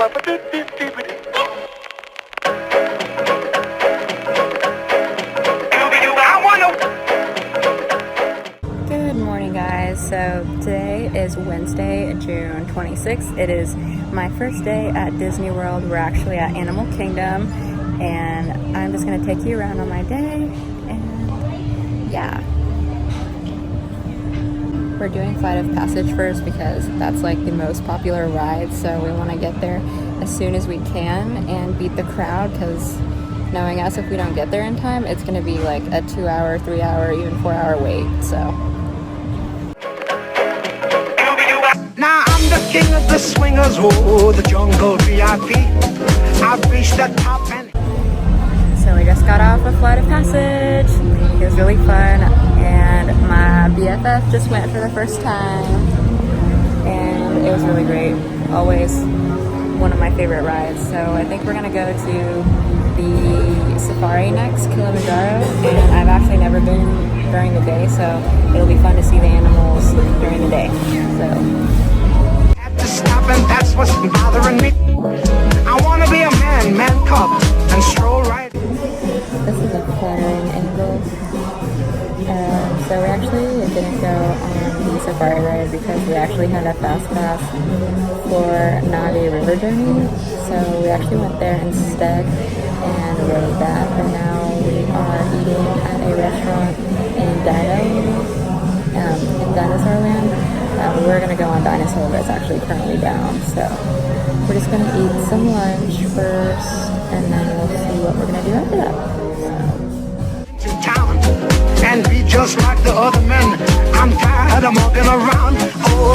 Good morning, guys. So today is Wednesday, June 26th. It is my first day at Disney World. We're actually at Animal Kingdom, and I'm just gonna take you around on my day, and yeah. We're doing Flight of Passage first because that's like the most popular ride, so we want to get there as soon as we can and beat the crowd, because knowing us, if we don't get there in time, it's going to be like a 2-hour, 3-hour, even 4-hour wait. So now I'm the king of the swingers, oh, the jungle VIP. I've reached the top and so we just got off of Flight of Passage. It was really fun, and my BFF just went for the first time, and it was really great. Always one of my favorite rides. So I think we're gonna go to the safari next, Kilimanjaro, and I've actually never been during the day, so it'll be fun to see the animals during the day. So had to stop, and that's what's bothering me. I wanna be a man cub, and stroll right. this is a flattering angle. So we actually didn't go on the safari ride because we actually had a fast pass for Navi River Journey. So we actually went there instead and rode that. But now we are eating at a restaurant in Dinosaur Land. We were gonna go on Dinosaur, but it's actually currently down. So we're just gonna eat some lunch first, and then we'll see what we're gonna do after that. And be just like the other men. I'm tired of walking around. Oh,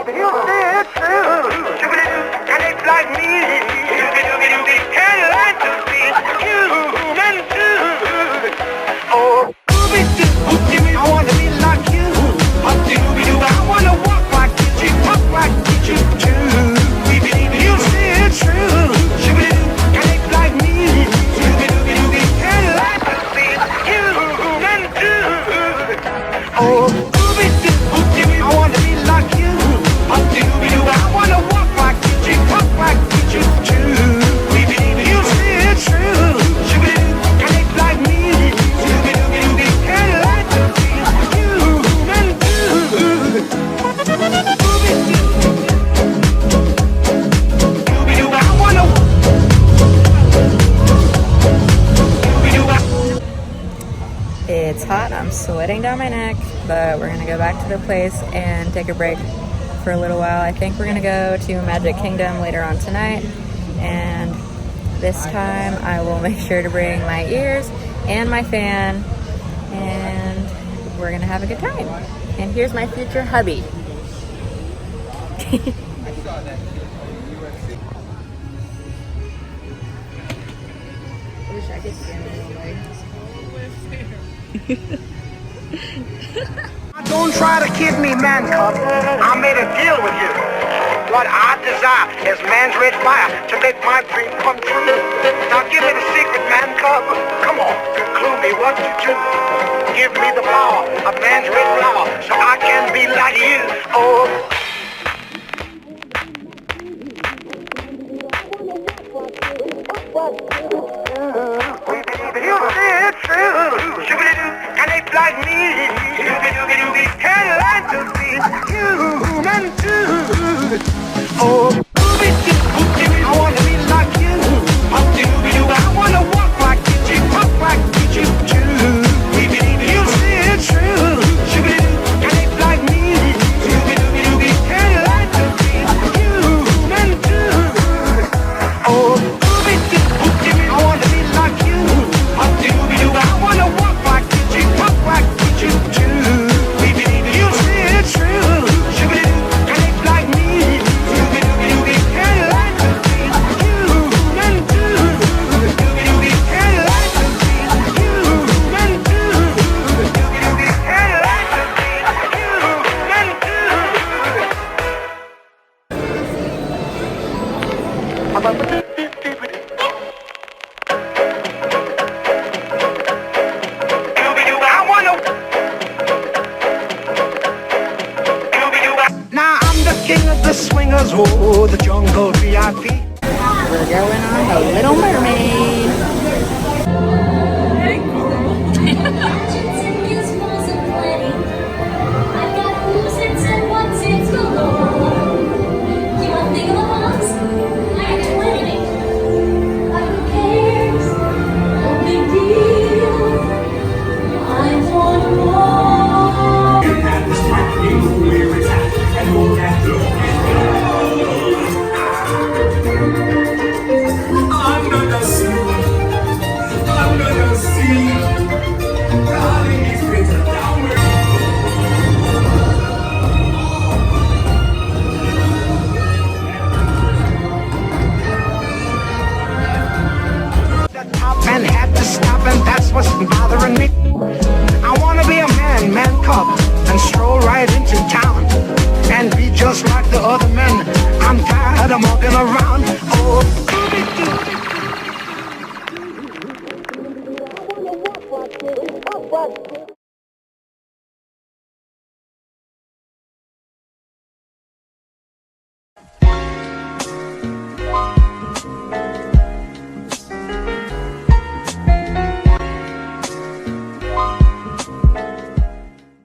you say it's true. And it's like me. Can't like to be human too. Oh, I want to be like you. I want to walk like you, talk like you too. You say it's true, and it's like me. Can't like to be human too. Oh, I want to be like you. I want to walk like you, talk like you too. You say it's true, and it's like me. Can't like to be human too. It's hot, I'm sweating down my neck, but we're gonna go back to the place and take a break for a little while. I think we're gonna go to Magic Kingdom later on tonight, and this time I will make sure to bring my ears and my fan, and we're gonna have a good time. And here's my future hubby. Wish I could stand in the way. Don't try to kid me, man cub. I made a deal with you. What I desire is man's red fire to make my dream come true. Now give me the secret, man cub. Come on, conclude me what to do. Give me the power of man's red flower so I can be like you. Oh. You say it's true, and it's like me. Can't like to be human too. Oh, I want to be like you. I want to walk like you, talk like you too. You say it's true, and it's like me. Can't like to be human too. Oh, I want to be like you. I want to walk like you, talk like you too. You say it's true, and it's like me. Can't like to be human too. Can't like to be human too. Can't like to be human too. I wanna around. Oh,